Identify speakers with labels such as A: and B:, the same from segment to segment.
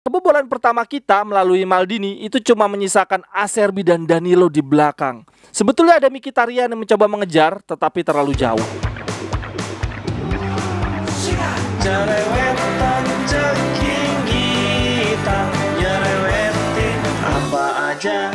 A: Kebobolan pertama kita melalui Maldini itu cuma menyisakan Acerbi dan Danilo di belakang. Sebetulnya ada Mkhitaryan yang mencoba mengejar, tetapi terlalu jauh.
B: Cerewetan ceking kita, nyerewetin apa aja.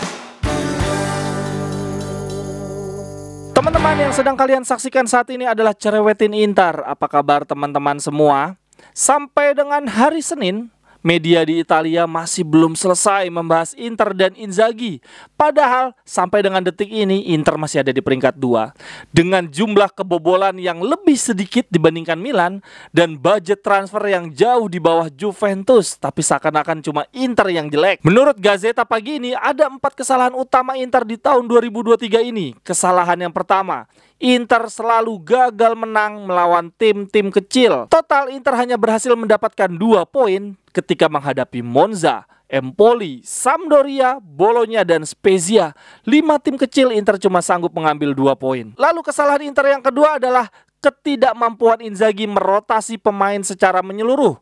A: Teman-teman yang sedang kalian saksikan saat ini adalah Cerewetin Inter. Apa kabar teman-teman semua? Sampai dengan hari Senin, media di Italia masih belum selesai membahas Inter dan Inzaghi. Padahal sampai dengan detik ini Inter masih ada di peringkat 2 dengan jumlah kebobolan yang lebih sedikit dibandingkan Milan dan budget transfer yang jauh di bawah Juventus. Tapi seakan-akan cuma Inter yang jelek. Menurut Gazzetta pagi ini ada 4 kesalahan utama Inter di tahun 2023 ini. Kesalahan yang pertama, Inter selalu gagal menang melawan tim-tim kecil. Total Inter hanya berhasil mendapatkan 2 poin ketika menghadapi Monza, Empoli, Sampdoria, Bologna, dan Spezia. 5 tim kecil Inter cuma sanggup mengambil 2 poin. Lalu kesalahan Inter yang kedua adalah ketidakmampuan Inzaghi merotasi pemain secara menyeluruh.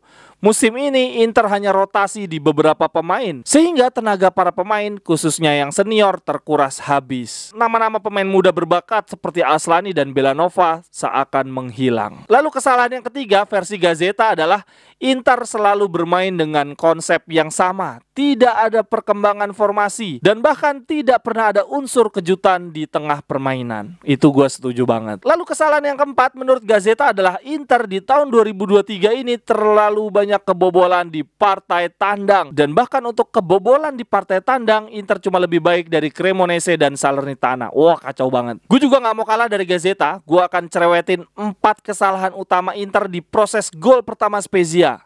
A: Musim ini Inter hanya rotasi di beberapa pemain, sehingga tenaga para pemain, khususnya yang senior, terkuras habis. Nama-nama pemain muda berbakat seperti Aslani dan Belanova seakan menghilang. Lalu kesalahan yang ketiga versi Gazzetta adalah Inter selalu bermain dengan konsep yang sama. Tidak ada perkembangan formasi dan bahkan tidak pernah ada unsur kejutan di tengah permainan. Itu gue setuju banget. Lalu kesalahan yang keempat menurut Gazzetta adalah Inter di tahun 2023 ini terlalu banyak kebobolan di partai tandang. Dan bahkan untuk kebobolan di partai tandang Inter cuma lebih baik dari Cremonese dan Salernitana. Wah, kacau banget. Gue juga gak mau kalah dari Gazzetta. Gue akan cerewetin 4 kesalahan utama Inter di proses gol pertama Spezia.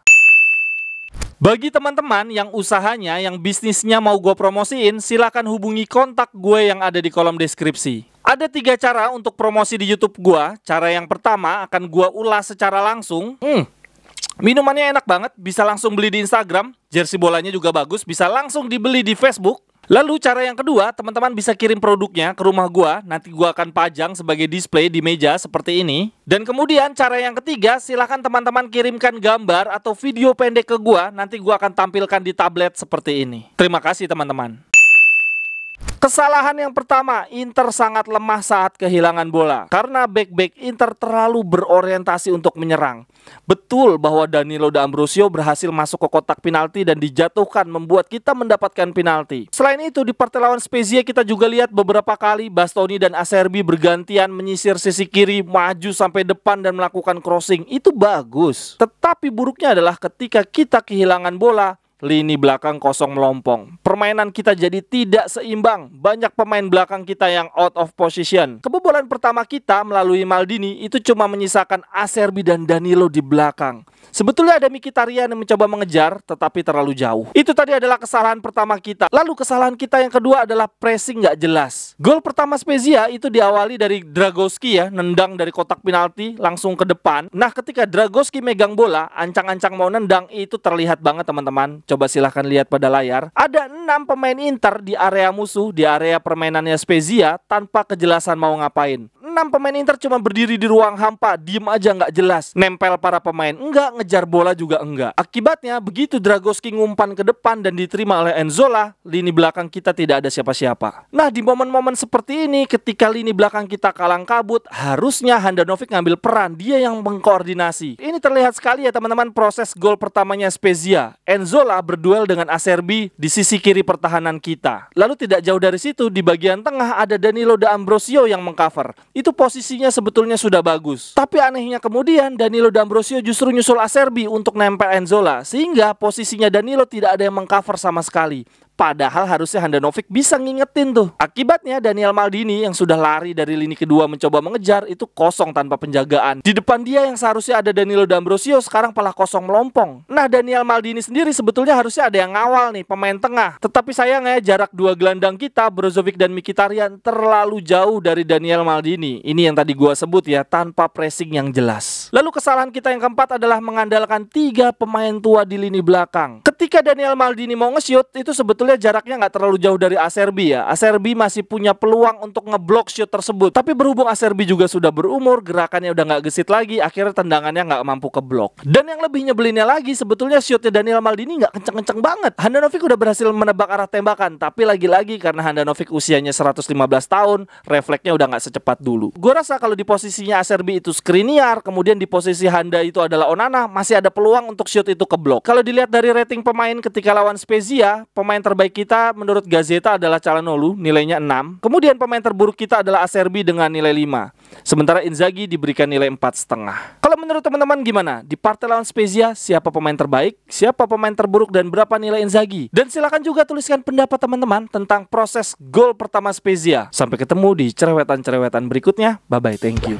A: Bagi teman-teman yang usahanya, yang bisnisnya mau gue promosiin, silakan hubungi kontak gue yang ada di kolom deskripsi. Ada 3 cara untuk promosi di YouTube gue. Cara yang pertama akan gue ulas secara langsung. Minumannya enak banget, bisa langsung beli di Instagram. Jersey bolanya juga bagus, bisa langsung dibeli di Facebook. Lalu cara yang kedua, teman-teman bisa kirim produknya ke rumah gua. Nanti gua akan pajang sebagai display di meja seperti ini. Dan kemudian cara yang ketiga, silahkan teman-teman kirimkan gambar atau video pendek ke gua. Nanti gua akan tampilkan di tablet seperti ini. Terima kasih teman-teman. Kesalahan yang pertama, Inter sangat lemah saat kehilangan bola karena bek-bek Inter terlalu berorientasi untuk menyerang. Betul bahwa Danilo D'Ambrosio berhasil masuk ke kotak penalti dan dijatuhkan membuat kita mendapatkan penalti. Selain itu di partai lawan Spezia kita juga lihat beberapa kali Bastoni dan Acerbi bergantian menyisir sisi kiri, maju sampai depan dan melakukan crossing. Itu bagus. Tetapi buruknya adalah ketika kita kehilangan bola, lini belakang kosong melompong. Permainan kita jadi tidak seimbang. Banyak pemain belakang kita yang out of position. Kebobolan pertama kita melalui Maldini itu cuma menyisakan Acerbi dan Danilo di belakang. Sebetulnya ada Mkhitaryan yang mencoba mengejar, tetapi terlalu jauh. Itu tadi adalah kesalahan pertama kita. Lalu kesalahan kita yang kedua adalah pressing nggak jelas. Gol pertama Spezia itu diawali dari Dragowski ya, nendang dari kotak penalti langsung ke depan. Nah, ketika Dragowski megang bola, ancang-ancang mau nendang, itu terlihat banget teman-teman. Coba silahkan lihat pada layar. Ada 6 pemain Inter di area musuh, di area permainannya Spezia, tanpa kejelasan mau ngapain. 6 pemain Inter cuma berdiri di ruang hampa, diem aja nggak jelas. Nempel para pemain enggak, ngejar bola juga enggak. Akibatnya begitu Dragowski ngumpan ke depan dan diterima oleh Enzola, lini belakang kita tidak ada siapa-siapa. Nah, di momen-momen seperti ini ketika lini belakang kita kalang kabut, harusnya Handanovic ngambil peran, dia yang mengkoordinasi. Ini terlihat sekali ya teman-teman proses gol pertamanya Spezia. Enzola berduel dengan Acerbi di sisi kiri pertahanan kita. Lalu tidak jauh dari situ di bagian tengah ada Danilo D'Ambrosio yang mengcover. Itu posisinya sebetulnya sudah bagus. Tapi anehnya kemudian Danilo D'Ambrosio justru nyusul Acerbi untuk nempel Enzola, sehingga posisinya Danilo tidak ada yang mengcover sama sekali. Padahal harusnya Handanovic bisa ngingetin tuh. Akibatnya Daniel Maldini yang sudah lari dari lini kedua mencoba mengejar itu kosong tanpa penjagaan. Di depan dia yang seharusnya ada Danilo D'Ambrosio sekarang malah kosong melompong. Nah, Daniel Maldini sendiri sebetulnya harusnya ada yang ngawal nih, pemain tengah. Tetapi sayangnya jarak 2 gelandang kita, Brozovic dan Mkhitaryan, terlalu jauh dari Daniel Maldini. Maldini. Ini yang tadi gua sebut ya, tanpa pressing yang jelas. Lalu kesalahan kita yang keempat adalah mengandalkan 3 pemain tua di lini belakang. Ketika Daniel Maldini mau nge-shoot, itu sebetulnya jaraknya nggak terlalu jauh dari Acerbi ya. Acerbi masih punya peluang untuk ngeblok shoot tersebut. Tapi berhubung Acerbi juga sudah berumur, gerakannya udah nggak gesit lagi, akhirnya tendangannya nggak mampu keblok. Dan yang lebih nyebelinnya lagi, sebetulnya shootnya Daniel Maldini nggak kenceng-kenceng banget. Handanovic udah berhasil menebak arah tembakan, tapi lagi-lagi karena Handanovic usianya 115 tahun, refleksnya udah nggak secepat dulu. Gue rasa kalau di posisinya Acerbi itu Skriniar, kemudian di posisi Handa itu adalah Onana, masih ada peluang untuk shoot itu keblok. Kalau dilihat dari rating pemain ketika lawan Spezia, pemain terbaik kita menurut Gazeta adalah Calhanoglu, nilainya 6. Kemudian pemain terburuk kita adalah Acerbi dengan nilai 5. Sementara Inzaghi diberikan nilai 4,5. Kalau menurut teman-teman gimana? Di partai lawan Spezia, siapa pemain terbaik, siapa pemain terburuk, dan berapa nilai Inzaghi? Dan silakan juga tuliskan pendapat teman-teman tentang proses gol pertama Spezia. Sampai ketemu di cerewetan-cerewetan berikutnya. Bye-bye, thank you.